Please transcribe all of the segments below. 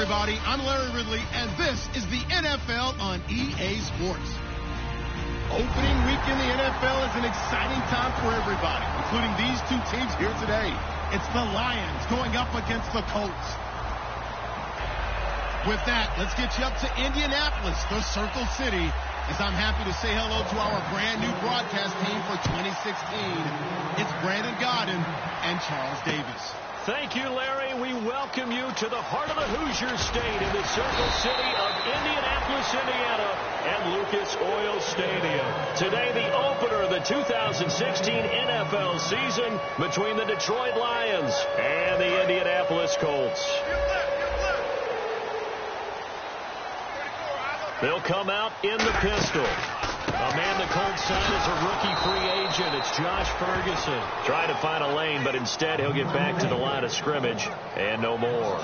everybody. I'm Larry Ridley, and this is the NFL on EA Sports. Opening week in the NFL is an exciting time for everybody, including these two teams here today. It's the Lions going up against the Colts. With that, let's get you up to Indianapolis, the Circle City, as I'm happy to say hello to our brand new broadcast team for 2016. It's Brandon Gaudin and Charles Davis. Thank you, Larry. We welcome you to the heart of the Hoosier State in the Circle City of Indianapolis, Indiana, and Lucas Oil Stadium. Today, the opener of the 2016 NFL season between the Detroit Lions and the Indianapolis Colts. They'll come out in the pistol. A man the Colts signed as a rookie free agent. It's Josh Ferguson. Trying to find a lane, but instead he'll get back to the line of scrimmage and no more.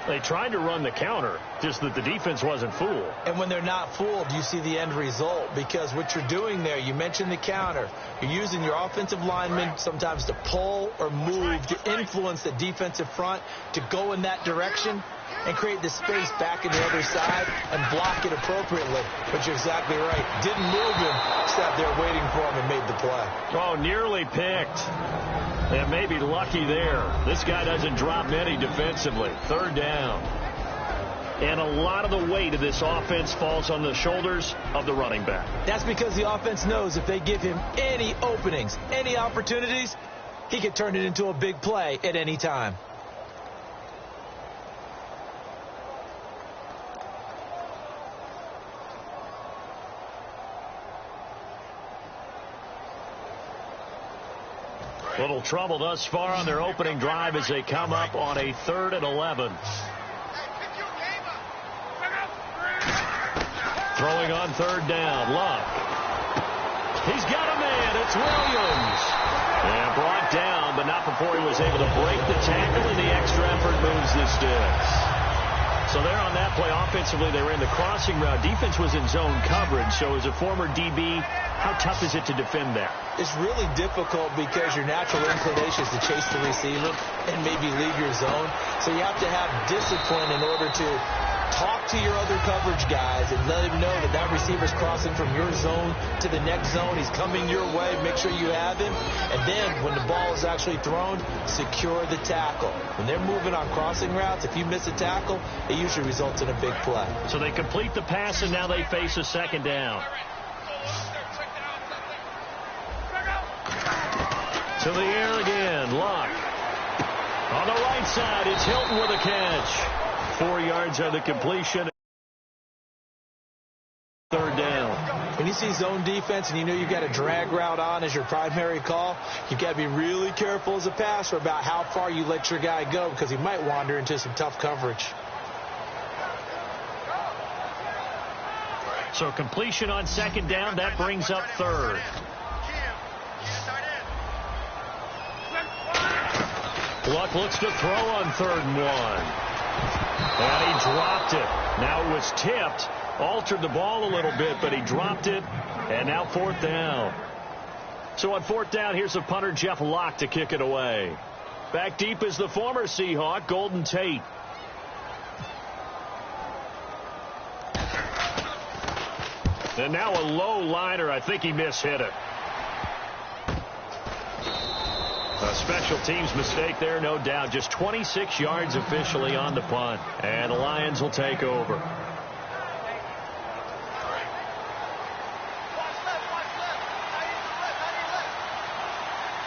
They tried to run the counter, just that the defense wasn't fooled. And when they're not fooled, you see the end result, because what you're doing there, you mentioned the counter. You're using your offensive linemen sometimes to pull or move to influence the defensive front to go in that direction and create the space back in the other side and block it appropriately. But you're exactly right. Didn't move him, sat there waiting for him and made the play. Oh, nearly picked. And maybe lucky there. This guy doesn't drop many defensively. Third down. And a lot of the weight of this offense falls on the shoulders of the running back. That's because the offense knows if they give him any openings, any opportunities, he can turn it into a big play at any time. Little trouble thus far on their opening drive as they come up on a 3rd and 11. Throwing on 3rd down. Luck. He's got a man. It's Williams. And brought down, but not before he was able to break the tackle, and the extra effort moves the sticks. So there on that play, offensively, they ran the crossing route. Defense was in zone coverage. So as a former DB, how tough is it to defend that? It's really difficult because your natural inclination is to chase the receiver and maybe leave your zone. So you have to have discipline in order to talk to your other coverage guys and let him know that that receiver's crossing from your zone to the next zone. He's coming your way. Make sure you have him. And then when the ball is actually thrown, secure the tackle. When they're moving on crossing routes, if you miss a tackle, it usually results in a big play. So they complete the pass, and now they face a 2nd down. To the air again. Luck. On the right side, it's Hilton with a catch. 4 yards on the completion. 3rd down. When you see zone defense and you know you've got a drag route on as your primary call, you've got to be really careful as a passer about how far you let your guy go, because he might wander into some tough coverage. So completion on 2nd down, that brings up 3rd. Luck looks to throw on 3rd and 1. And he dropped it. Now it was tipped. Altered the ball a little bit, but he dropped it. And now 4th down. So on 4th down, here's the punter, Jeff Locke, to kick it away. Back deep is the former Seahawk, Golden Tate. And now a low liner. I think he mishit it. A special teams mistake there, no doubt. Just 26 yards officially on the punt. And the Lions will take over.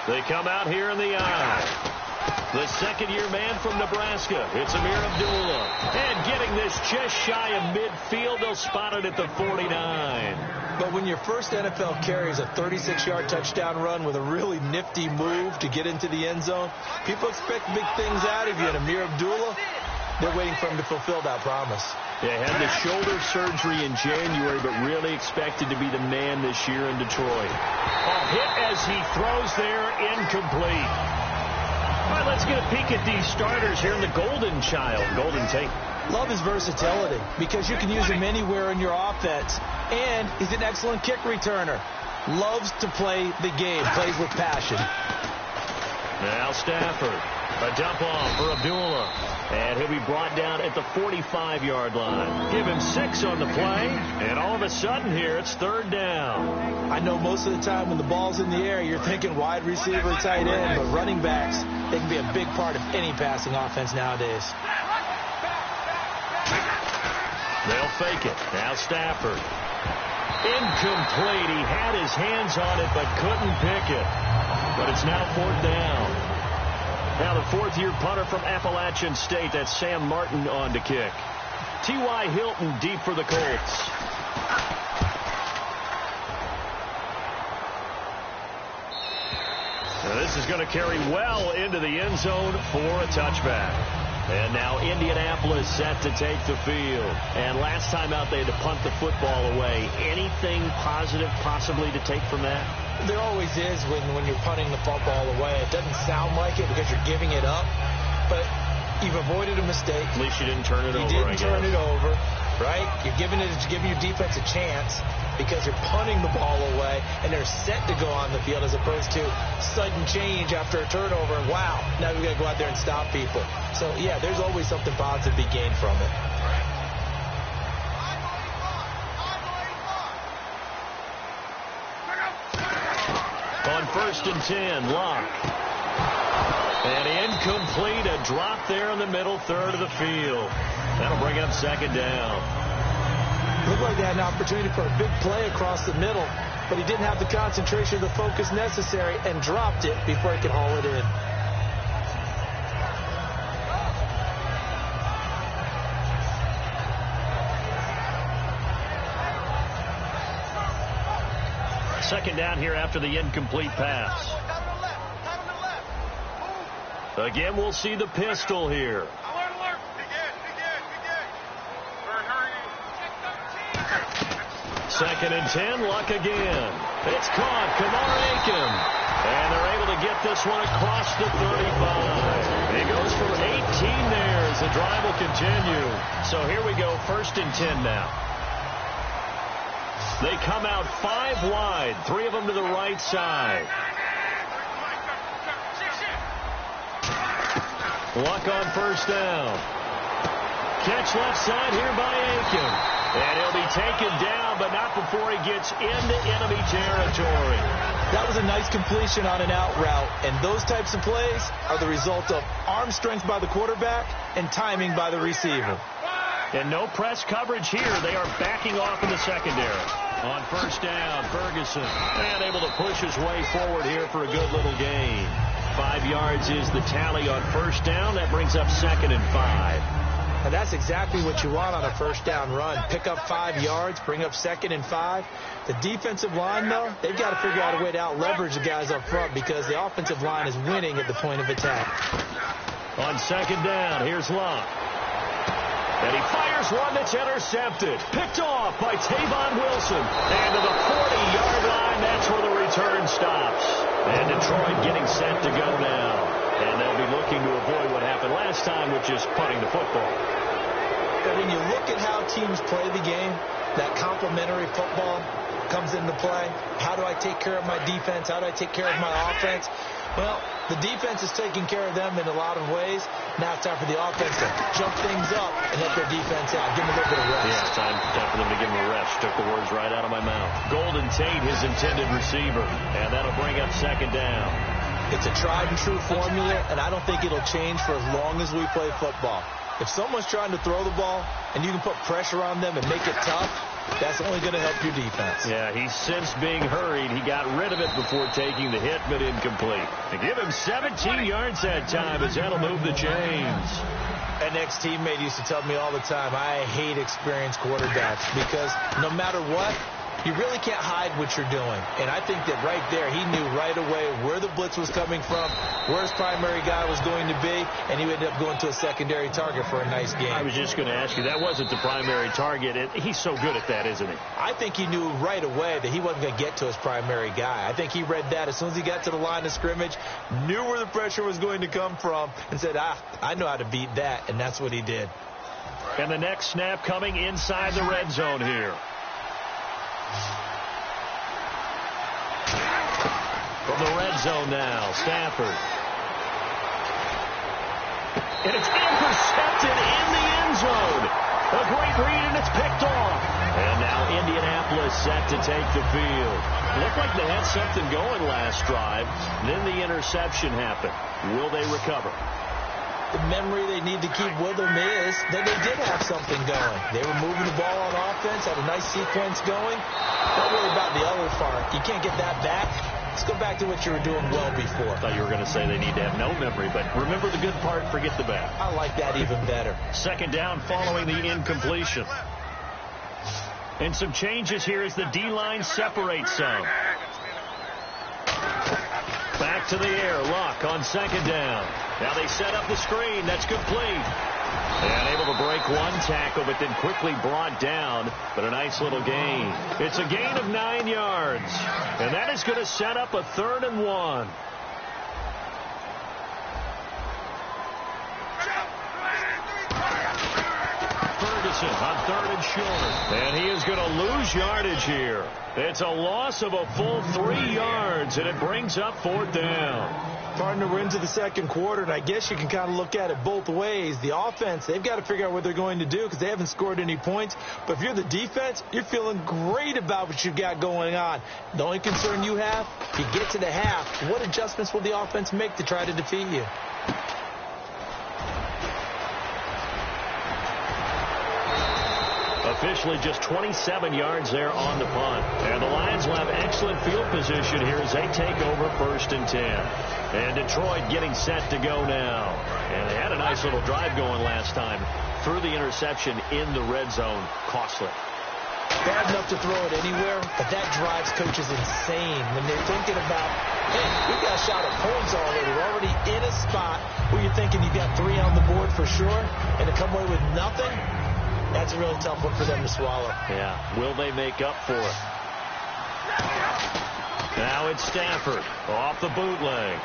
They come out here in the eye. The 2nd-year man from Nebraska. It's Amir Abdullah. And getting this just shy of midfield, they'll spot it at the 49. But when your first NFL carry is a 36-yard touchdown run with a really nifty move to get into the end zone, people expect big things out of you. And Amir Abdullah, they're waiting for him to fulfill that promise. Yeah, had the shoulder surgery in January, but really expected to be the man this year in Detroit. A hit as he throws there, incomplete. All right, let's get a peek at these starters here in the Golden Child, Golden Tate. Love his versatility because you can use him anywhere in your offense. And he's an excellent kick returner. Loves to play the game, plays with passion. Now Stafford, a dump off for Abdullah. And he'll be brought down at the 45-yard line. Give him 6 on the play, and all of a sudden here, it's 3rd down. I know most of the time when the ball's in the air, you're thinking wide receiver, tight end, but running backs, they can be a big part of any passing offense nowadays. They'll fake it. Now Stafford. Incomplete. He had his hands on it, but couldn't pick it. But it's now 4th down. Now the 4th-year punter from Appalachian State, that's Sam Martin on to kick. T.Y. Hilton deep for the Colts. Now this is going to carry well into the end zone for a touchback. And now Indianapolis set to take the field. And last time out they had to punt the football away. Anything positive possibly to take from that? There always is when you're punting the football away. It doesn't sound like it because you're giving it up, but you've avoided a mistake. At least you didn't turn it over. You didn't turn it over, right? You're giving your defense a chance because you're punting the ball away, and they're set to go on the field as opposed to sudden change after a turnover. And wow, now we've got to go out there and stop people. So, yeah, there's always something positive to be gained from it. On 1st and 10, Locke. And incomplete, a drop there in the middle third of the field. That'll bring up 2nd down. Looked like they had an opportunity for a big play across the middle, but he didn't have the concentration or the focus necessary and dropped it before he could haul it in. Second down here after the incomplete pass. Again, we'll see the pistol here. Second and 10, Luck again. It's caught, Kamar Aiken. And they're able to get this one across the 35. It goes for 18 there as the drive will continue. So here we go, 1st and 10 now. They come out 5 wide, 3 of them to the right side. Luck on 1st down. Catch left side here by Aiken. And he'll be taken down, but not before he gets into enemy territory. That was a nice completion on an out route, and those types of plays are the result of arm strength by the quarterback and timing by the receiver. And no press coverage here. They are backing off in the secondary. On 1st down, Ferguson. And able to push his way forward here for a good little gain. 5 yards is the tally on 1st down. That brings up 2nd and 5. And that's exactly what you want on a 1st down run. Pick up 5 yards, bring up 2nd and 5. The defensive line, though, they've got to figure out a way to out-leverage the guys up front because the offensive line is winning at the point of attack. On 2nd down, here's Locke. And he fires one that's intercepted. Picked off by Tavon Wilson. And to the 40-yard line, that's where the return stops. And Detroit getting set to go now. And they'll be looking to avoid what happened last time, which is punting the football. But when you look at how teams play the game, that complementary football comes into play. How do I take care of my defense? How do I take care of my offense? Well, the defense is taking care of them in a lot of ways. Now it's time for the offense to jump things up and let their defense out. Give them a little bit of rest. Yeah, time for them to give them a rest. Took the words right out of my mouth. Golden Tate, his intended receiver. And that'll bring up 2nd down. It's a tried-and-true formula, and I don't think it'll change for as long as we play football. If someone's trying to throw the ball and you can put pressure on them and make it tough, that's only going to help your defense. Yeah, he's since being hurried. He got rid of it before taking the hit, but incomplete. They give him 17 yards that time as that'll move the chains. An ex-teammate used to tell me all the time, I hate experienced quarterbacks because no matter what, you really can't hide what you're doing. And I think that right there, he knew right away where the blitz was coming from, where his primary guy was going to be, and he ended up going to a secondary target for a nice game. I was just going to ask you, that wasn't the primary target. He's so good at that, isn't he? I think he knew right away that he wasn't going to get to his primary guy. I think he read that as soon as he got to the line of scrimmage, knew where the pressure was going to come from, and said, I know how to beat that, and that's what he did. And the next snap coming inside the red zone here. From the red zone now, Stafford. and it's intercepted in the end zone. A great read, and it's picked off. And now Indianapolis set to take the field. Looked like they had something going last drive. Then the interception happened. Will they recover? The memory they need to keep with them is that they did have something going. They were moving the ball on offense, had a nice sequence going. Don't worry about the other part. You can't get that back. Let's go back to what you were doing well before. I thought you were going to say they need to have no memory, but remember the good part, forget the bad. I like that even better. Second down following the incompletion. And some changes here as the D-line separates some. Back to the air. Luck on second down. Now they set up the screen. That's complete. And able to break one tackle, but then quickly brought down. But a nice little gain. It's a gain of 9 yards. And that is going to set up a 3rd and 1. Ferguson on 3rd and short. And he is going to lose yardage here. It's a loss of a full 3 yards, and it brings up 4th down. Partner, we're into the second quarter, and I guess you can kind of look at it both ways. The offense, they've got to figure out what they're going to do because they haven't scored any points. But if you're the defense, you're feeling great about what you've got going on. The only concern you have, if you get to the half, what adjustments will the offense make to try to defeat you? Officially just 27 yards there on the punt. And the Lions will have excellent field position here as they take over 1st and 10. And Detroit getting set to go now. And they had a nice little drive going last time. Threw the interception in the red zone. Costly. Bad enough to throw it anywhere, but that drives coaches insane when they're thinking about, hey, we've got a shot at points already. We're already in a spot where you're thinking you've got 3 on the board for sure, and to come away with nothing, that's a really tough one for them to swallow. Yeah. Will they make up for it? Now it's Stafford off the bootleg.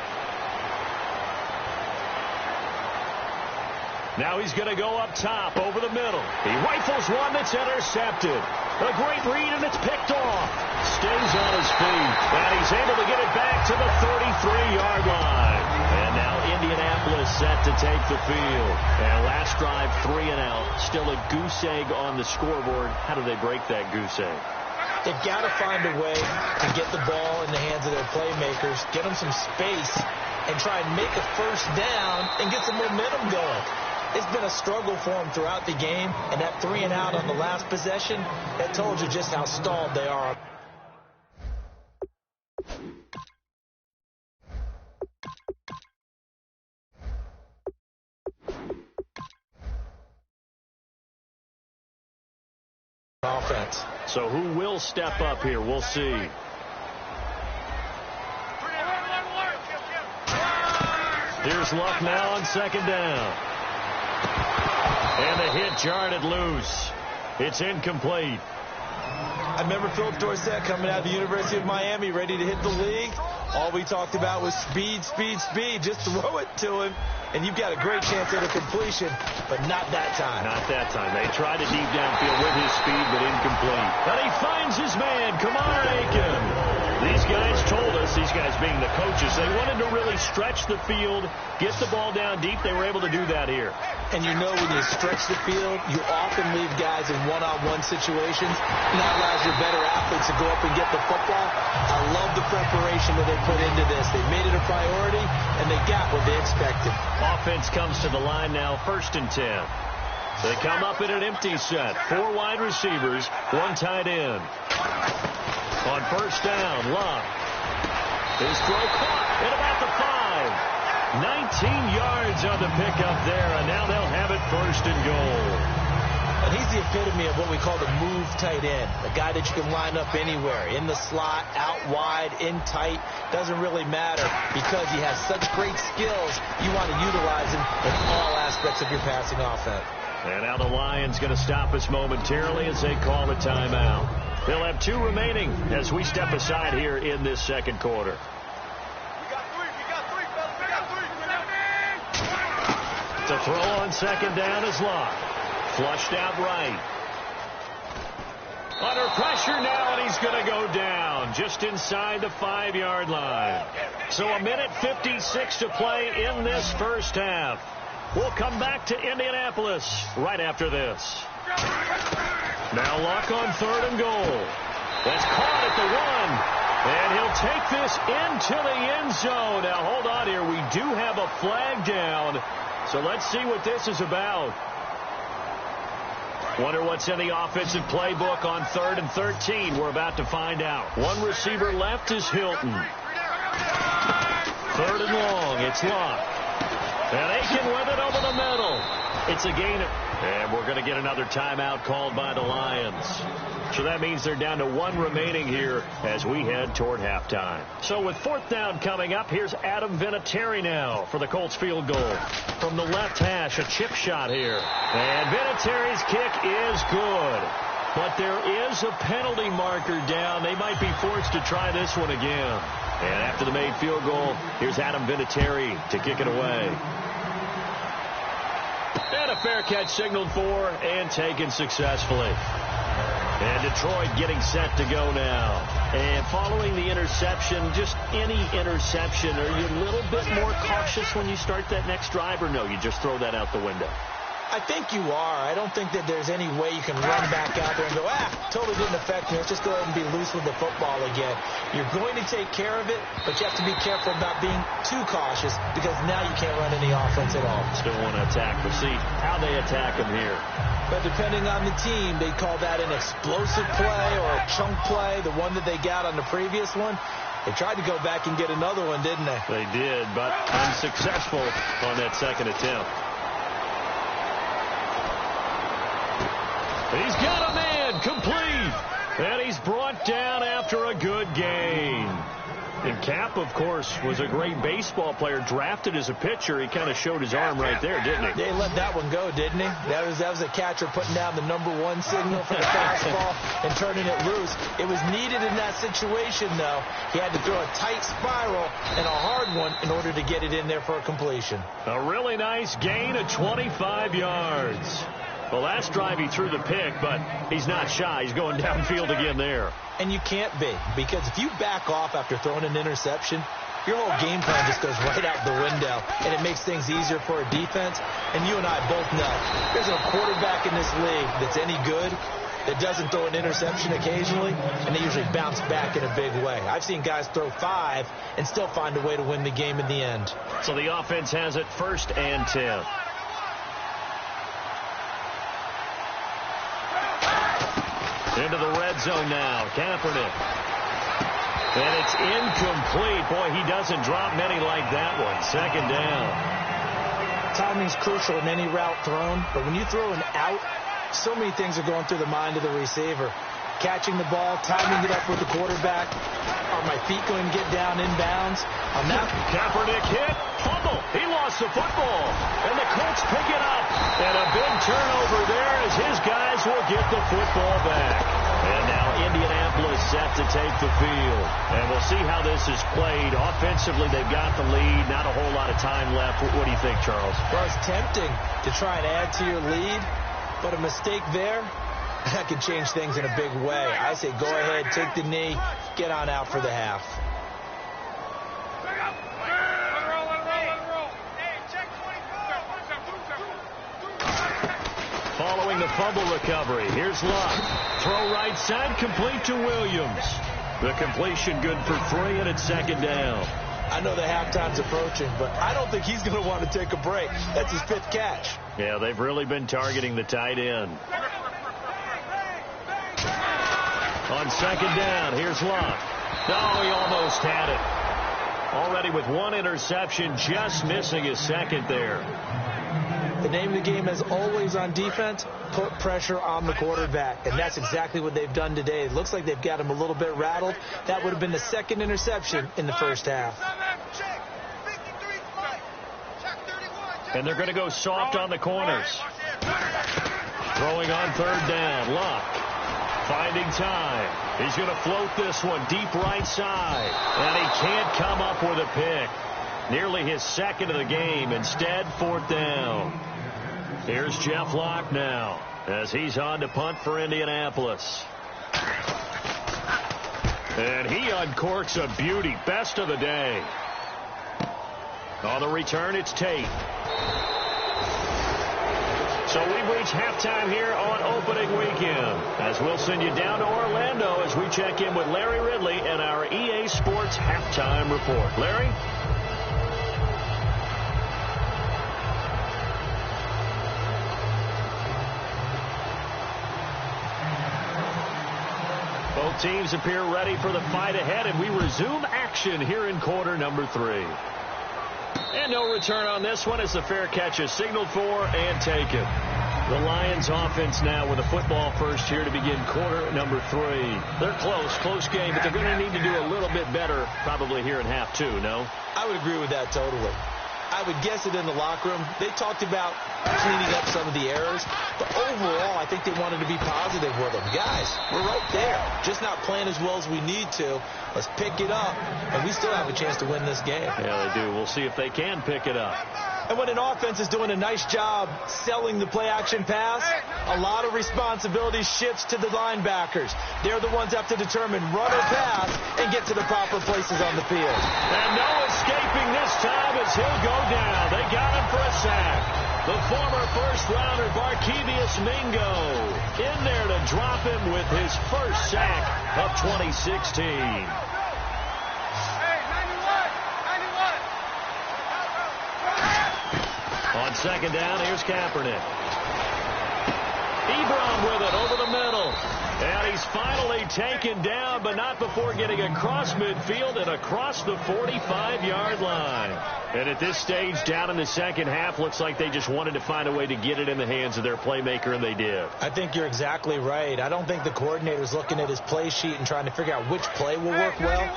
Now he's going to go up top over the middle. He rifles one that's intercepted. A great read, and it's picked off. Stays on his feet, and he's able to get it back to the 33-yard line. And now Indianapolis set to take the field. And last drive, 3 and out. Still a goose egg on the scoreboard. How do they break that goose egg? They've got to find a way to get the ball in the hands of their playmakers, get them some space, and try and make a first down and get some momentum going. It's been a struggle for them throughout the game, and that 3 and out on the last possession, that told you just how stalled they are. Offense. So who will step up here? We'll see. Here's Luck now on second down. And the hit jarred loose. It's incomplete. I remember Philip Dorsett coming out of the University of Miami ready to hit the league. All we talked about was speed, speed, speed. Just throw it to him, and you've got a great chance at a completion, but not that time. Not that time. They tried it deep downfield with his speed, but incomplete. And he finds his man, Kamar Aiken. These guys told us, these guys being the coaches, they wanted to really stretch the field, get the ball down deep. They were able to do that here. And you know when you stretch the field, you often leave guys in one-on-one situations, and that allows your better athletes to go up and get the football. I love the preparation that they put into this. They made it a priority, and they got what they expected. Offense comes to the line now, 1st and 10. They come up in an empty set. 4 wide receivers, 1 tight end. On first down, Luck. His throw caught at about the 5. 19 yards on the pickup there, and now they'll have it 1st and goal. And he's the epitome of what we call the move tight end. A guy that you can line up anywhere. In the slot, out wide, in tight. Doesn't really matter because he has such great skills. You want to utilize him in all aspects of your passing offense. And now the Lions going to stop us momentarily as they call a timeout. They'll have 2 remaining as we step aside here in this second quarter. To throw on second down is Luck. Flushed out right. Under pressure now, and he's going to go down just inside the 5-yard line. So 1:56 to play in this first half. We'll come back to Indianapolis right after this. Now Luck on 3rd and goal. That's caught at the 1. And he'll take this into the end zone. Now, hold on here. We do have a flag down. So let's see what this is about. Wonder what's in the offensive playbook on 3rd and 13. We're about to find out. One receiver left is Hilton. 3rd and long. It's Luck. And Aiken with it over the middle. It's a gain. And we're going to get another timeout called by the Lions. So that means they're down to 1 remaining here as we head toward halftime. So with 4th down coming up, here's Adam Vinatieri now for the Colts field goal. From the left hash, a chip shot here. And Vinatieri's kick is good. But there is a penalty marker down. They might be forced to try this one again. And after the made field goal, here's Adam Vinatieri to kick it away. And a fair catch signaled for and taken successfully. And Detroit getting set to go now. And following the interception, just any interception, are you a little bit more cautious when you start that next drive, or no, you just throw that out the window? I think you are. I don't think that there's any way you can run back out there and go, totally didn't affect me. Let's just go ahead and be loose with the football again. You're going to take care of it, but you have to be careful about being too cautious because now you can't run any offense at all. Still want to attack. We'll see how they attack them here. But depending on the team, they call that an explosive play or a chunk play, the one that they got on the previous one. They tried to go back and get another one, didn't they? They did, but unsuccessful on that second attempt. He's got a man complete, and he's brought down after a good gain. And Cap, of course, was a great baseball player, drafted as a pitcher. He kind of showed his arm right there, didn't he? They let that one go, didn't he? That was a catcher putting down the #1 signal for the fastball and turning it loose. It was needed in that situation, though. He had to throw a tight spiral and a hard one in order to get it in there for a completion. A really nice gain of 25 yards. The last drive he threw the pick, but he's not shy. He's going downfield again there. And you can't be, because if you back off after throwing an interception, your whole game plan just goes right out the window, and it makes things easier for a defense. And you and I both know there's a quarterback in this league that's any good that doesn't throw an interception occasionally, and they usually bounce back in a big way. I've seen guys throw 5 and still find a way to win the game in the end. So the offense has it 1st and 10. Into the red zone now. Kaepernick. And it's incomplete. Boy, he doesn't drop many like that one. 2nd down. Timing's crucial in any route thrown, but when you throw an out, so many things are going through the mind of the receiver. Catching the ball, timing it up with the quarterback. Are my feet going to get down inbounds? On that, Kaepernick hit. Fumble. He lost the football. And the Colts pick it up. And a big turnover there as his guys will get the football back. And now Indianapolis set to take the field. And we'll see how this is played. Offensively, they've got the lead. Not a whole lot of time left. What do you think, Charles? Well, it's tempting to try and add to your lead, but a mistake there, that can change things in a big way. I say go ahead, take the knee, get on out for the half. Following the fumble recovery, here's Luck. Throw right side, complete to Williams. The completion good for 3, and it's 2nd down. I know the halftime's approaching, but I don't think he's going to want to take a break. That's his 5th catch. Yeah, they've really been targeting the tight end. On 2nd down, here's Luck. Oh, he almost had it. Already with 1 interception, just missing his 2nd there. The name of the game is always on defense, put pressure on the quarterback. And that's exactly what they've done today. It looks like they've got him a little bit rattled. That would have been the 2nd interception in the first half. And they're going to go soft on the corners. Throwing on 3rd down, Luck. Finding time. He's going to float this one deep right side. And he can't come up with a pick. Nearly his 2nd of the game. Instead, 4th down. Here's Jeff Locke now as he's on to punt for Indianapolis. And he uncorks a beauty. Best of the day. On the return, it's Tate. So we've reached halftime here on opening weekend, as we'll send you down to Orlando as we check in with Larry Ridley and our EA Sports Halftime Report. Larry? Both teams appear ready for the fight ahead, and we resume action here in quarter number 3. And no return on this one as the fair catch is signaled for and taken. The Lions offense now with a football first here to begin quarter number 3. They're close game, but they're going to need to do a little bit better probably here in half 2, no? I would agree with that totally. I would guess it in the locker room. They talked about cleaning up some of the errors, but overall, I think they wanted to be positive with them. Guys, we're right there, just not playing as well as we need to. Let's pick it up, and we still have a chance to win this game. Yeah, they do. We'll see if they can pick it up. And when an offense is doing a nice job selling the play-action pass, a lot of responsibility shifts to the linebackers. They're the ones that have to determine run or pass and get to the proper places on the field. And no escaping this time as he'll go down. They got him for a sack. The former first-rounder Barkevious Mingo in there to drop him with his first sack of 2016. On second down, here's Kaepernick. Ebron with it over the middle. And he's finally taken down, but not before getting across midfield and across the 45-yard line. And at this stage, down in the second half, looks like they just wanted to find a way to get it in the hands of their playmaker, and they did. I think you're exactly right. I don't think the coordinator's looking at his play sheet and trying to figure out which play will work well.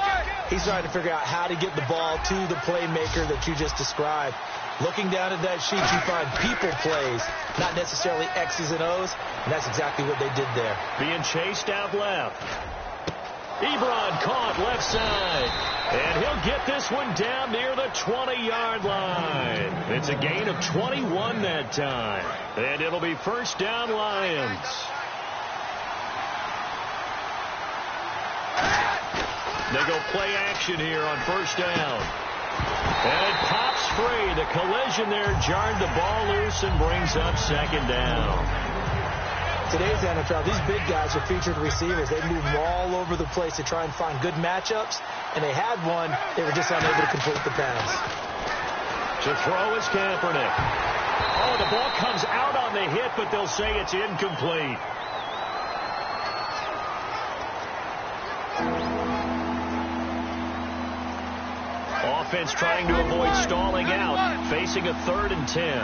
He's trying to figure out how to get the ball to the playmaker that you just described. Looking down at that sheet, you find people plays, not necessarily X's and O's, and that's exactly what they did there. Being chased out left. Ebron caught left side, and he'll get this one down near the 20-yard line. It's a gain of 21 that time, and it'll be first down Lions. They go play action here on first down. And it pops free. The collision there jarred the ball loose and brings up second down. Today's NFL, these big guys are featured receivers. They move all over the place to try and find good matchups, and they had one. They were just unable to complete the pass. To throw is Kaepernick. Oh, the ball comes out on the hit, but they'll say it's incomplete. Offense trying to avoid stalling out, facing a 3rd and 10.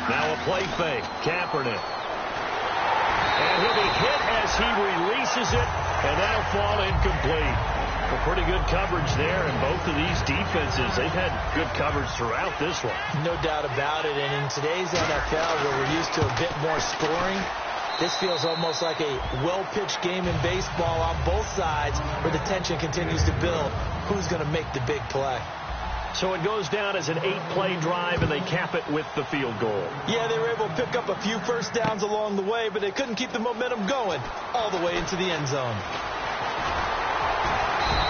Now a play fake, Kaepernick. And he'll be hit as he releases it, and that'll fall incomplete. Well, pretty good coverage there, and both of these defenses, they've had good coverage throughout this one. No doubt about it, and in today's NFL, where we're used to a bit more scoring, this feels almost like a well-pitched game in baseball on both sides where the tension continues to build. Who's going to make the big play? So it goes down as an 8-play drive, and they cap it with the field goal. Yeah, they were able to pick up a few first downs along the way, but they couldn't keep the momentum going all the way into the end zone.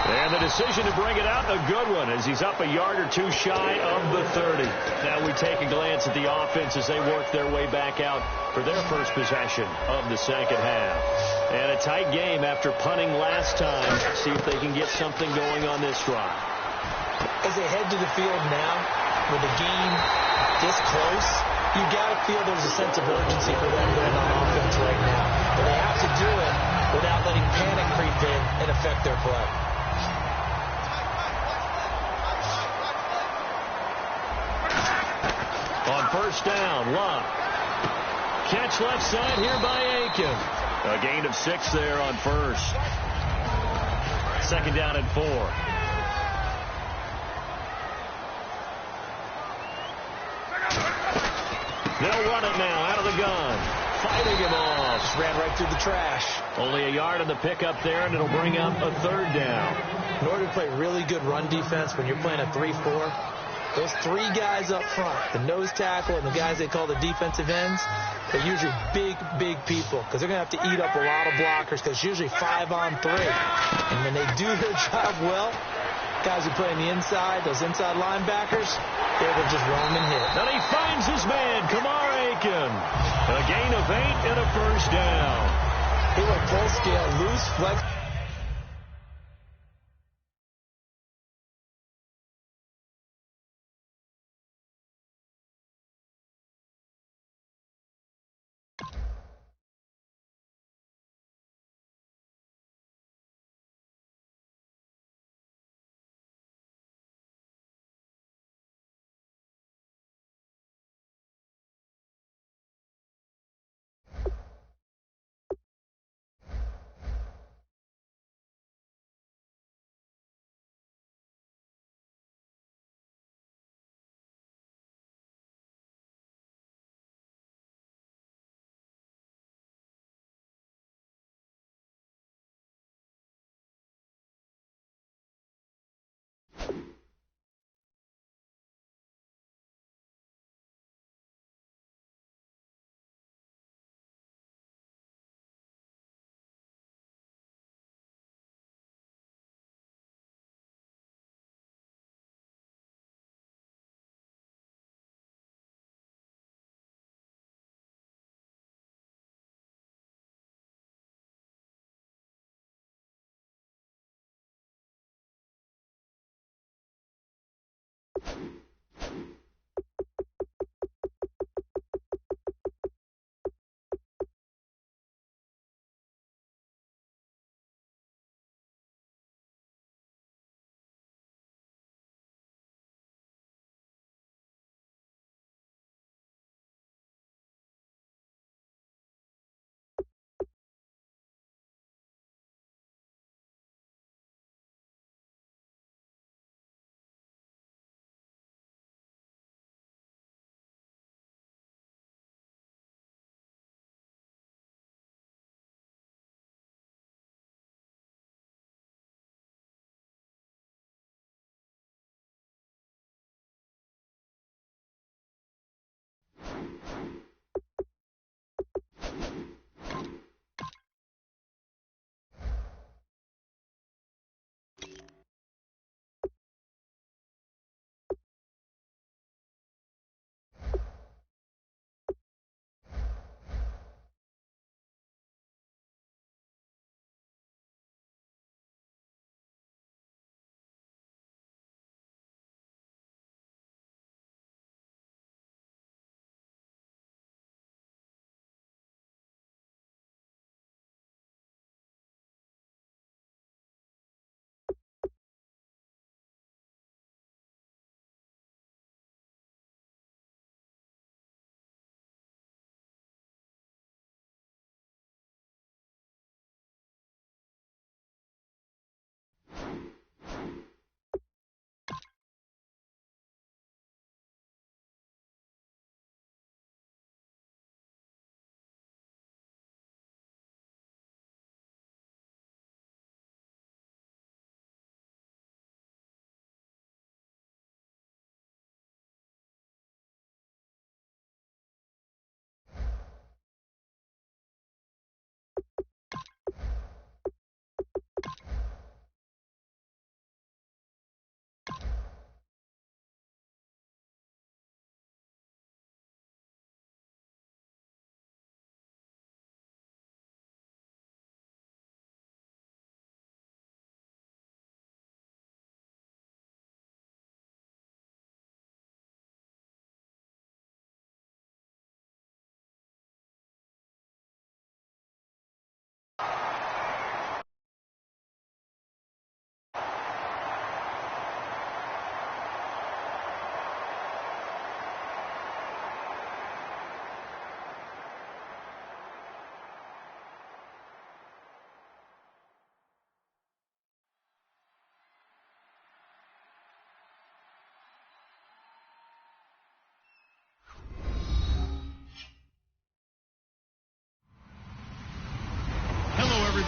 And the decision to bring it out, a good one, as he's up a yard or two shy of the 30. Now we take a glance at the offense as they work their way back out for their first possession of the second half. And a tight game after punting last time. See if they can get something going on this drive. As they head to the field now, with the game this close, you got to feel there's a sense of urgency for them going on offense right now. But they have to do it without letting panic creep in and affect their play. On first down, Luck. Catch left side here by Aiken. A gain of 6 there on first. Second down and 4. They'll run it now out of the gun. Fighting him off. Just ran right through the trash. Only a yard on the pickup there, and it'll bring up a 3rd down. In order to play really good run defense when you're playing a 3-4, those 3 guys up front, the nose tackle and the guys they call the defensive ends, they're usually big people because they're going to have to eat up a lot of blockers because it's usually 5-on-3. And when they do their job well, Guys who play on the inside, those inside linebackers, they're just roam and hit. And he finds his man, Kamar Aiken. A gain of 8 and a first down. He went full scale, loose, flex.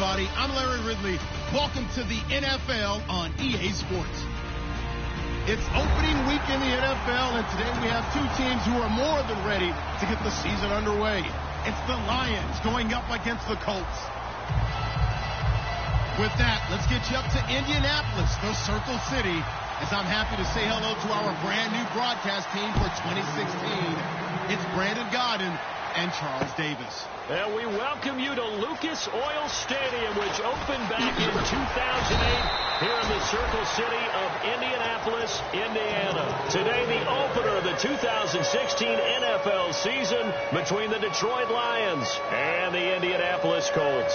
everybody. I'm Larry Ridley. Welcome to the NFL on EA Sports. It's opening week in the NFL, and today we have two teams who are more than ready to get the season underway. It's the Lions going up against the Colts. With that, let's get you up to Indianapolis, the Circle City, as I'm happy to say hello to our brand new broadcast team for 2016. It's Brandon Gaudin and Charles Davis. And we welcome you to Lucas Oil Stadium, which opened back in 2008 here in the Circle City of Indianapolis, Indiana. Today, the opener of the 2016 NFL season between the Detroit Lions and the Indianapolis Colts.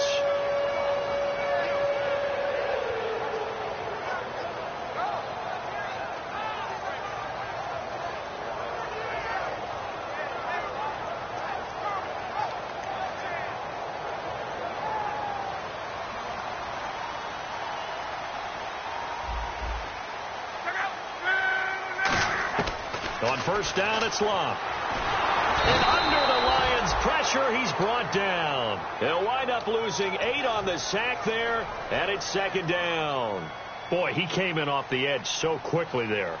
On first down, it's Love. And under the Lions' pressure, he's brought down. They'll wind up losing 8 on the sack there, and it's second down. Boy, he came in off the edge so quickly there.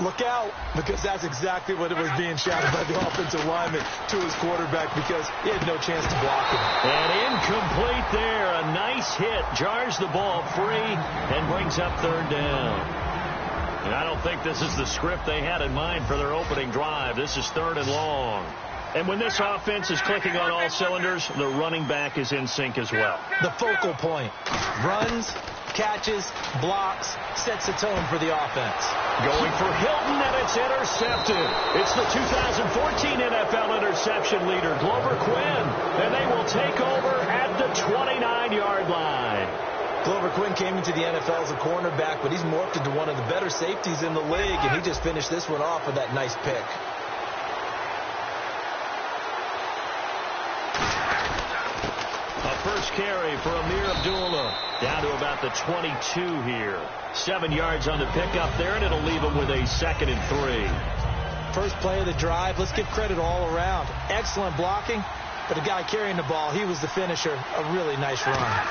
Look out, because that's exactly what it was being shouted by the offensive lineman to his quarterback, because he had no chance to block him. And incomplete there. A nice hit. Jars the ball free and brings up third down. And I don't think this is the script they had in mind for their opening drive. This is third and long. And when this offense is clicking on all cylinders, the running back is in sync as well. The focal point. Runs, catches, blocks, sets the tone for the offense. Going for Hilton, and it's intercepted. It's the 2014 NFL interception leader, Glover Quinn. And they will take over at the 29-yard line. Glover Quinn came into the NFL as a cornerback, but he's morphed into one of the better safeties in the league, and he just finished this one off with that nice pick. A first carry for Amir Abdullah. Down to about the 22 here. 7 yards on the pickup there, and it'll leave him with a 2nd and 3. First play of the drive, let's give credit all around. Excellent blocking, but the guy carrying the ball, he was the finisher. A really nice run.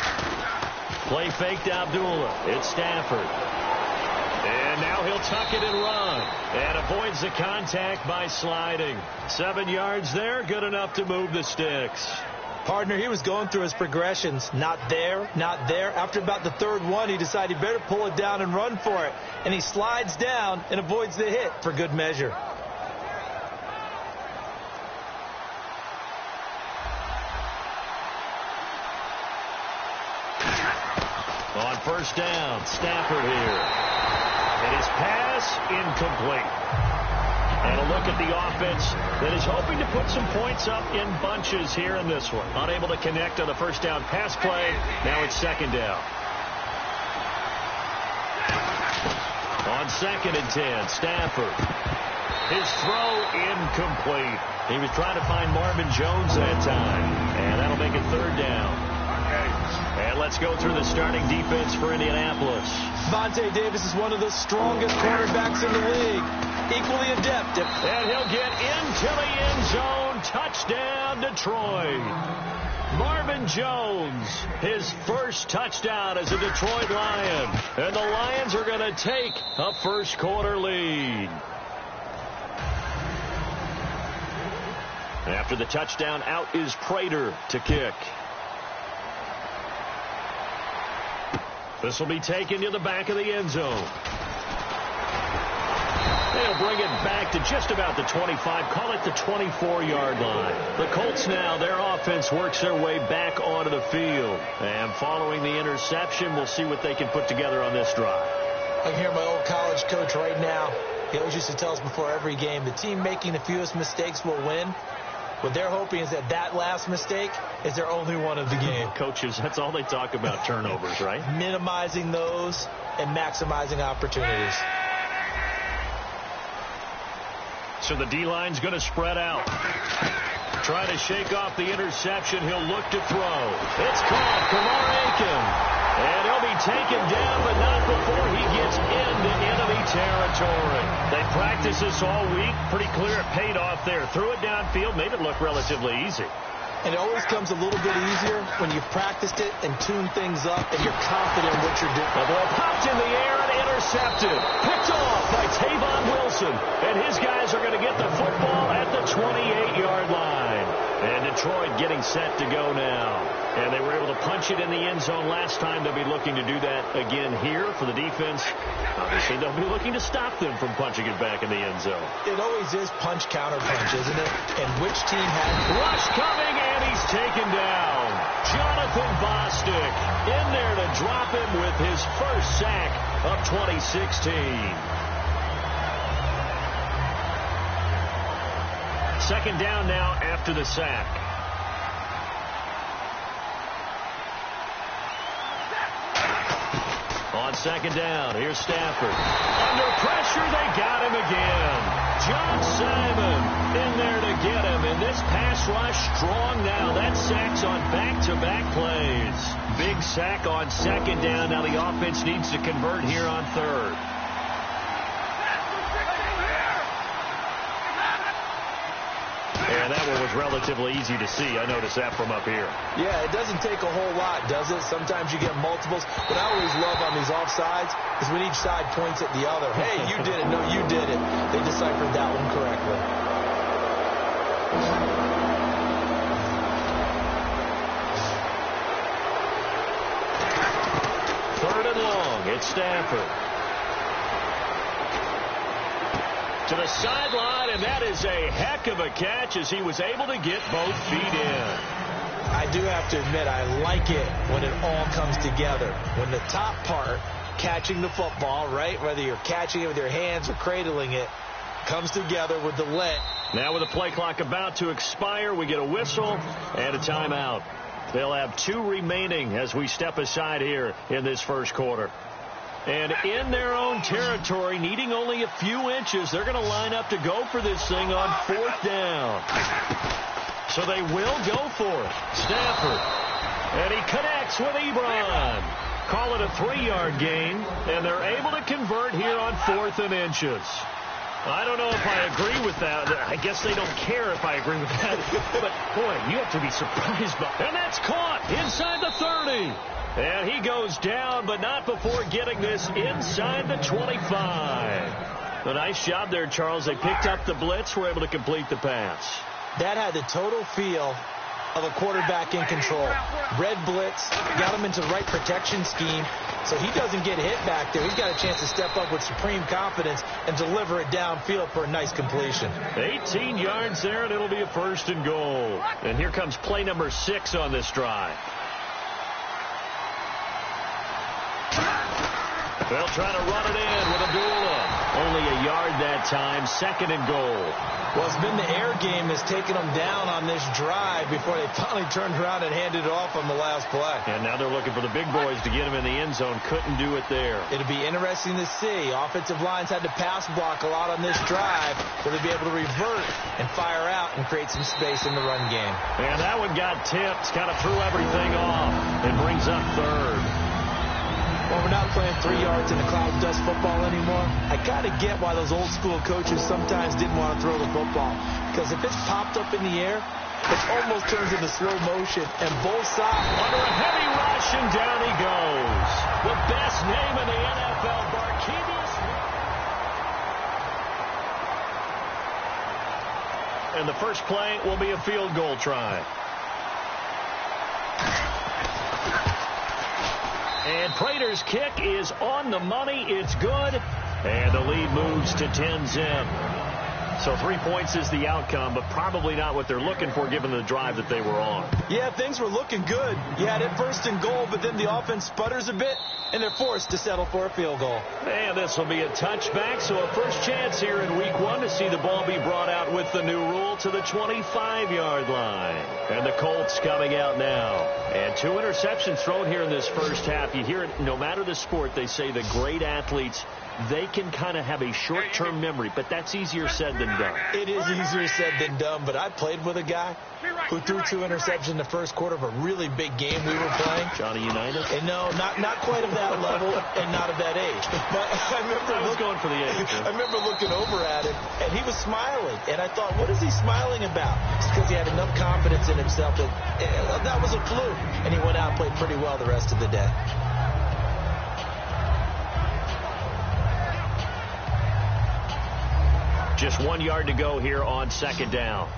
Play fake to Abdullah. It's Stafford. And now he'll tuck it and run. And avoids the contact by sliding. 7 yards there. Good enough to move the sticks. Partner, he was going through his progressions. Not there, not there. After about the third one, he decided he better pull it down and run for it. And he slides down and avoids the hit for good measure. On first down, Stafford here. And his pass incomplete. And a look at the offense that is hoping to put some points up in bunches here in this one. Unable to connect on the first down pass play. Now it's second down. On 2nd and 10, Stafford. His throw incomplete. He was trying to find Marvin Jones that time. And that'll make it third down. And let's go through the starting defense for Indianapolis. Vontae Davis is one of the strongest cornerbacks in the league. Equally adept. And he'll get into the end zone. Touchdown, Detroit. Marvin Jones, his first touchdown as a Detroit Lion. And the Lions are going to take a first quarter lead. After the touchdown, out is Prater to kick. This will be taken to the back of the end zone. They'll bring it back to just about the 25, call it the 24-yard line. The Colts now, their offense works their way back onto the field. And following the interception, we'll see what they can put together on this drive. I can hear my old college coach right now. He always used to tell us before every game, the team making the fewest mistakes will win. What they're hoping is that that last mistake is their only one of the game. Coaches, that's all they talk about, turnovers, right? Minimizing those and maximizing opportunities. So the D-line's going to spread out. Trying to shake off the interception. He'll look to throw. It's caught. Kamar Aiken. And he'll be taken down, but not before he gets into enemy territory. They practiced this all week. Pretty clear it paid off there. Threw it downfield, made it look relatively easy. And it always comes a little bit easier when you've practiced it and tuned things up and you're confident in what you're doing. The ball popped in the air and intercepted. Picked off by Tavon Wilson. And his guys are going to get the football at the 28-yard line. And Detroit getting set to go now. And they were able to punch it in the end zone last time. They'll be looking to do that again here for the defense. Obviously, they'll be looking to stop them from punching it back in the end zone. It always is punch, counter punch, isn't it? And which team has... Rush coming, and he's taken down. Jonathan Bostic in there to drop him with his first sack of 2016. Second down now after the sack. On second down, here's Stafford. Under pressure, they got him again. John Simon in there to get him. And this pass rush strong now. That sack's on back-to-back plays. Big sack on second down. Now the offense needs to convert here on third. And that one was relatively easy to see. I noticed that from up here. Yeah, it doesn't take a whole lot, does it? Sometimes you get multiples. But I always love on these offsides is when each side points at the other. Hey, you did it. No, you did it. They deciphered that one correctly. Third and long. It's Stafford. To the sideline, and that is a heck of a catch as he was able to get both feet in. I do have to admit, I like it when it all comes together. When the top part, catching the football, right, whether you're catching it with your hands or cradling it, comes together with the leg. Now with the play clock about to expire, we get a whistle and a timeout. They'll have 2 remaining as we step aside here in this first quarter. And in their own territory, needing only a few inches, they're going to line up to go for this thing on 4th down. So they will go for it. Stafford. And he connects with Ebron. Call it a 3-yard gain, and they're able to convert here on 4th and inches. I don't know if I agree with that. I guess they don't care if I agree with that. But, boy, you have to be surprised by it. And that's caught inside the 30. And he goes down, but not before getting this inside the 25. A nice job there, Charles. They picked up the blitz, were able to complete the pass. That had the total feel of a quarterback in control. Red blitz, got him into the right protection scheme, so he doesn't get hit back there. He's got a chance to step up with supreme confidence and deliver it downfield for a nice completion. 18 yards there, and it'll be a 1st and goal. And here comes play number 6 on this drive. They'll try to run it in with Abdullah. Only a yard that time, 2nd and goal. Well, it's been the air game that's taken them down on this drive before they finally turned around and handed it off on the last play. And now they're looking for the big boys to get him in the end zone. Couldn't do it there. It'll be interesting to see. Offensive lines had to pass block a lot on this drive. Will they be able to revert and fire out and create some space in the run game? And that one got tipped. Kind of threw everything off. It brings up 3rd. Well, we're not playing 3 yards in a cloud of dust football anymore. I kind of get why those old school coaches sometimes didn't want to throw the football. Because if it's popped up in the air, it almost turns into slow motion. And both sides... Under a heavy rush, and down he goes. The best name in the NFL, Barkevious. And the first play will be a field goal try. And Prater's kick is on the money. It's good. And the lead moves to 10-zip. So 3 points is the outcome, but probably not what they're looking for given the drive that they were on. Yeah, things were looking good. You had it 1st and goal, but then the offense sputters a bit, and they're forced to settle for a field goal. And this will be a touchback, so a first chance here in week 1 to see the ball be brought out with the new rule to the 25-yard line. And the Colts coming out now. And 2 interceptions thrown here in this first half. You hear it, no matter the sport, they say the great athletes, they can kind of have a short-term memory, but that's easier said than done. It is easier said than done, but I played with a guy who threw 2 interceptions in the first quarter of a really big game we were playing. Johnny Unitas? And no, not quite of that level and not of that age. But I was going for the age. I remember looking over at him, and he was smiling. And I thought, what is he smiling about? It's because he had enough confidence in himself that was a fluke. And he went out and played pretty well the rest of the day. Just 1 yard to go here on second down.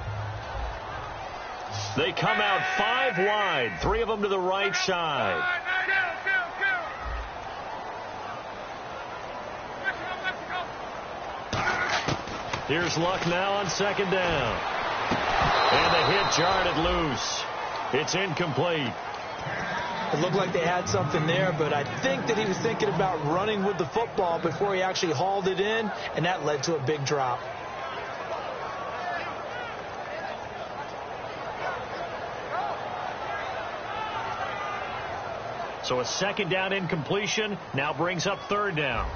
They come out 5 wide, 3 of them to the right side. Here's Luck now on 2nd down. And the hit jarred it loose. It's incomplete. It looked like they had something there, but I think that he was thinking about running with the football before he actually hauled it in, and that led to a big drop. So a 2nd down incompletion now brings up 3rd down.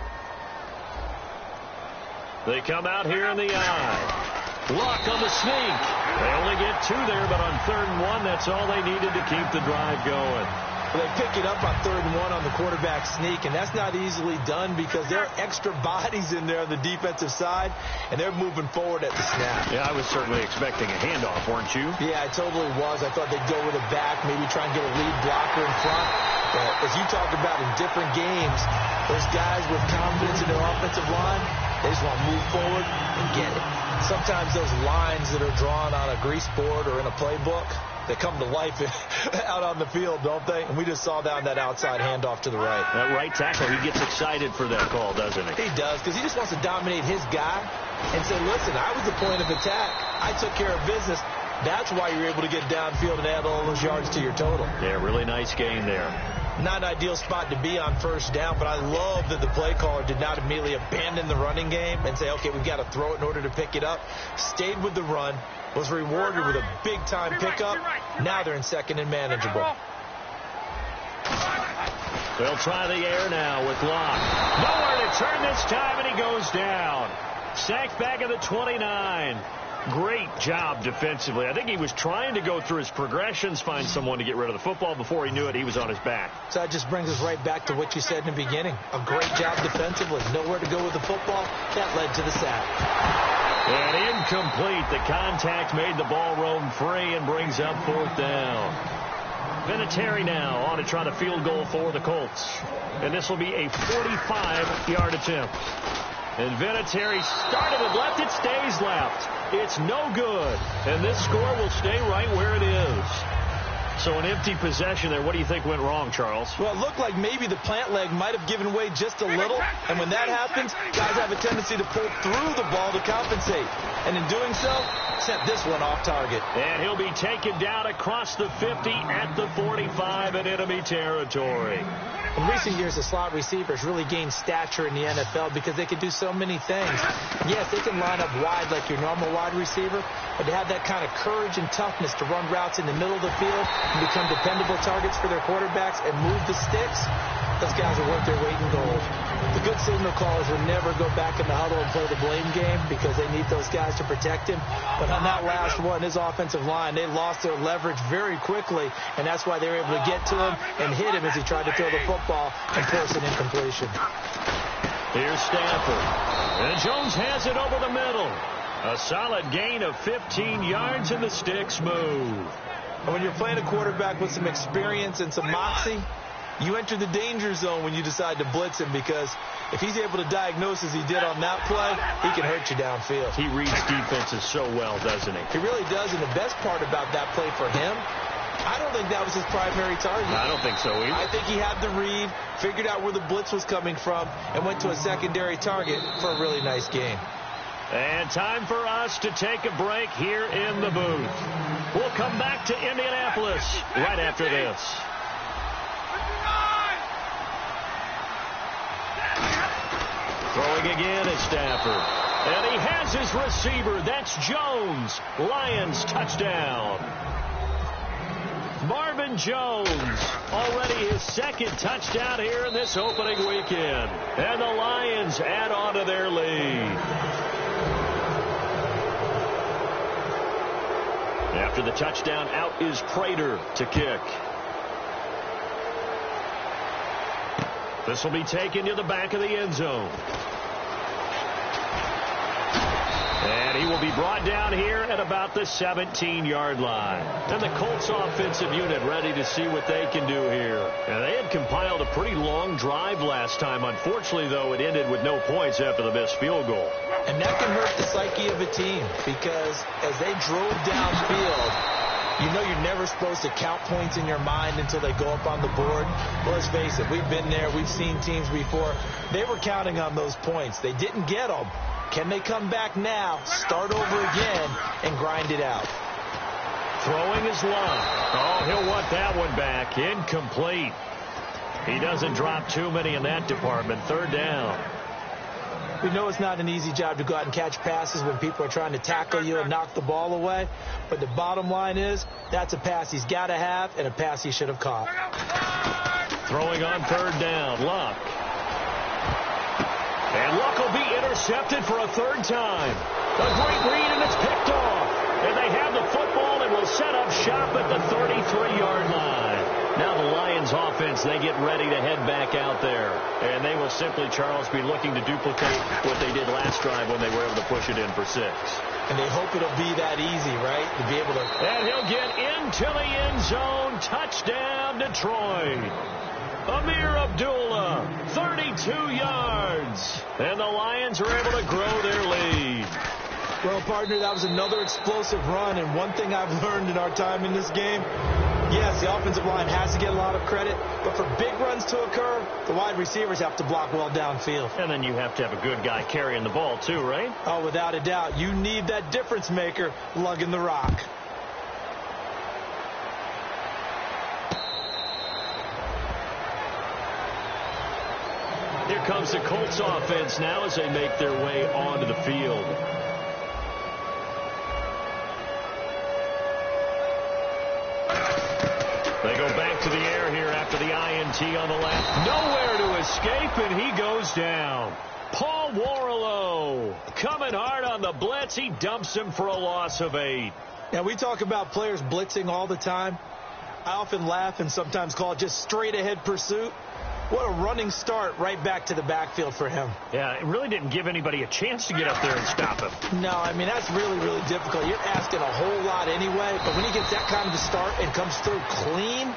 They come out here in the eye. Luck on the sneak. They only get 2 there, but on 3rd and 1, that's all they needed to keep the drive going. Well, they pick it up on 3rd and 1 on the quarterback sneak, and that's not easily done because there are extra bodies in there on the defensive side, and they're moving forward at the snap. Yeah, I was certainly expecting a handoff, weren't you? Yeah, I totally was. I thought they'd go with a back, maybe try and get a lead blocker in front. But as you talked about in different games, those guys with confidence in their offensive line, they just want to move forward and get it. Sometimes those lines that are drawn on a grease board or in a playbook, they come to life out on the field, don't they? And we just saw that on that outside handoff to the right. That right tackle, he gets excited for that call, doesn't he? He does, because he just wants to dominate his guy and say, listen, I was the point of attack. I took care of business. That's why you're able to get downfield and add all those yards to your total. Yeah, really nice game there. Not an ideal spot to be on 1st down, but I love that the play caller did not immediately abandon the running game and say, okay, we've got to throw it in order to pick it up. Stayed with the run, was rewarded with a big-time pickup. Now they're in 2nd and manageable. They'll try the air now with Locke. Nowhere to turn this time, and he goes down. Sacked back at the 29. Great job defensively. I think he was trying to go through his progressions, find someone to get rid of the football. Before he knew it, he was on his back. So that just brings us right back to what you said in the beginning. A great job defensively. Nowhere to go with the football. That led to the sack. And incomplete. The contact made the ball roam free and brings up 4th down. Vinatieri now on to try the field goal for the Colts. And this will be a 45-yard attempt. And Vinatieri started it left. It stays left. It's no good. And this score will stay right where it is. So an empty possession there. What do you think went wrong, Charles? Well, it looked like maybe the plant leg might have given way just a little. And when that happens, guys have a tendency to pull through the ball to compensate. And in doing so, sent this one off target. And he'll be taken down across the 50 at the 45 in enemy territory. In recent years, the slot receivers really gained stature in the NFL because they can do so many things. Yes, they can line up wide like your normal wide receiver, but to have that kind of courage and toughness to run routes in the middle of the field and become dependable targets for their quarterbacks and move the sticks, those guys are worth their weight in gold. The good signal callers will never go back in the huddle and play the blame game because they need those guys to protect him. But on that last one, his offensive line, they lost their leverage very quickly, and that's why they were able to get to him and hit him as he tried to throw the football and force an incompletion. Here's Stanford. And Jones has it over the middle. A solid gain of 15 yards, and the sticks move. And when you're playing a quarterback with some experience and some moxie, you enter the danger zone when you decide to blitz him, because if he's able to diagnose as he did on that play, he can hurt you downfield. He reads defenses so well, doesn't he? He really does, and the best part about that play for him, I don't think that was his primary target. I don't think so either. I think he had the read, figured out where the blitz was coming from, and went to a secondary target for a really nice game. And time for us to take a break here in the booth. We'll come back to Indianapolis right after this. Throwing again at Stafford. And he has his receiver. That's Jones. Lions touchdown. Marvin Jones, already his 2nd touchdown here in this opening weekend. And the Lions add on to their lead. After the touchdown, out is Prater to kick. This will be taken to the back of the end zone. And he will be brought down here at about the 17-yard line. And the Colts offensive unit ready to see what they can do here. And they had compiled a pretty long drive last time. Unfortunately, though, it ended with no points after the missed field goal. And that can hurt the psyche of a team, because as they drove downfield, You know you're never supposed to count points in your mind until they go up on the board. Well, let's face it, we've been there. We've seen teams before. They were counting on those points. They didn't get them. Can they come back now, start over again, and grind it out? Throwing his Love. Oh, he'll want that one back. Incomplete. He doesn't drop too many in that department. Third down. We know it's not an easy job to go out and catch passes when people are trying to tackle you and knock the ball away. But the bottom line is, that's a pass he's got to have and a pass he should have caught. Throwing on third down, Luck. And Luck will be intercepted for a third time. A great read, and it's picked off. And they have the football and will set up shop at the 33-yard line. Now the Lions offense, they get ready to head back out there. And they will simply, Charles, be looking to duplicate what they did last drive when they were able to push it in for 6. And they hope it'll be that easy, right? To be able to... And he'll get into the end zone. Touchdown, Detroit. Amir Abdullah, 32 yards. And the Lions are able to grow their lead. Well, partner, that was another explosive run. And one thing I've learned in our time in this game, yes, the offensive line has to get a lot of credit, but for big runs to occur, the wide receivers have to block well downfield. And then you have to have a good guy carrying the ball too, right? Oh, without a doubt. You need that difference maker lugging the rock. Here comes the Colts offense now as they make their way onto the field. They go back to the air here after the INT on the left. Nowhere to escape, and he goes down. Paul Warrilow coming hard on the blitz. He dumps him for a loss of 8. Now, we talk about players blitzing all the time. I often laugh and sometimes call it just straight-ahead pursuit. What a running start right back to the backfield for him. Yeah, it really didn't give anybody a chance to get up there and stop him. No, I mean, that's really, really difficult. You're asking a whole lot anyway, but when he gets that kind of a start and comes through clean,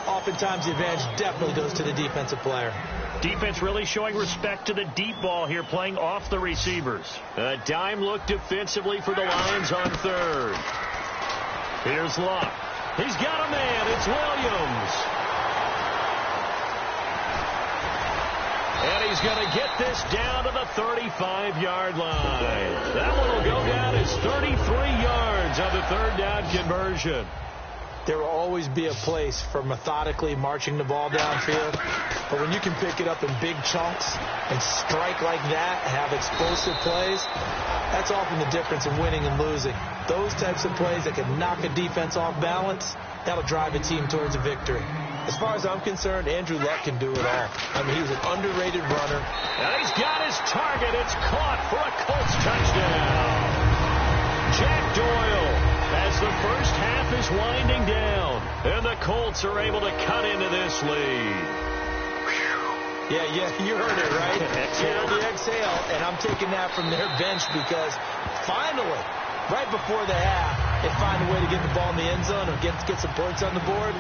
oftentimes the advantage definitely goes to the defensive player. Defense really showing respect to the deep ball here, playing off the receivers. A dime look defensively for the Lions on third. Here's Luck. He's got a man. It's Williams. And he's going to get this down to the 35-yard line. That one will go down as 33 yards on the third down conversion. There will always be a place for methodically marching the ball downfield. But when you can pick it up in big chunks and strike like that and have explosive plays, that's often the difference in winning and losing. Those types of plays that can knock a defense off balance, that'll drive a team towards a victory. As far as I'm concerned, Andrew Luck can do it all. I mean, he's an underrated runner. And he's got his target. It's caught for a Colts touchdown. Jack Doyle, as the first half is winding down, and the Colts are able to cut into this lead. Yeah, you heard it, right? Exhale. The exhale, and I'm taking that from their bench because finally, right before the half, they find a way to get the ball in the end zone or get some points on the board.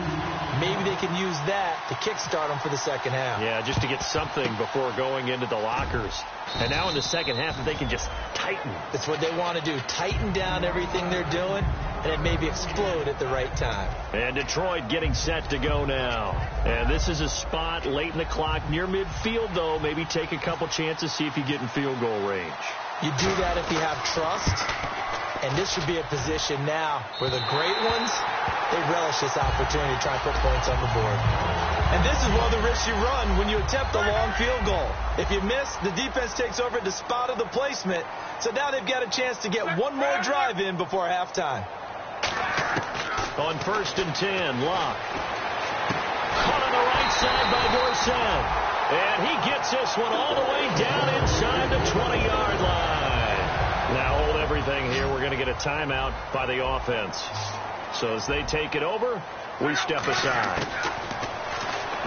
Maybe they can use that to kickstart them for the second half. Yeah, just to get something before going into the lockers. And now in the second half, if they can just tighten. That's what they want to do. Tighten down everything they're doing, and then maybe explode at the right time. And Detroit getting set to go now. And this is a spot late in the clock near midfield, though. Maybe take a couple chances, see if you get in field goal range. You do that if you have trust. And this should be a position now where the great ones, they relish this opportunity to try and put points on the board. And this is one of the risks you run when you attempt a long field goal. If you miss, the defense takes over at the spot of the placement. So now they've got a chance to get one more drive in before halftime. On 1st and 10, Luck. Caught on the right side by Dorsett. And he gets this one all the way down inside the 20-yard line. Now hold everything here. We're going to get a timeout by the offense. So as they take it over, we step aside.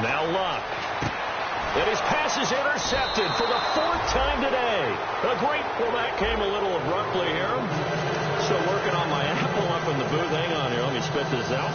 Now Luck. And his pass is intercepted for the 4th time today. Well, that came a little abruptly here. Still working on my apple up in the booth. Hang on here. Let me spit this out.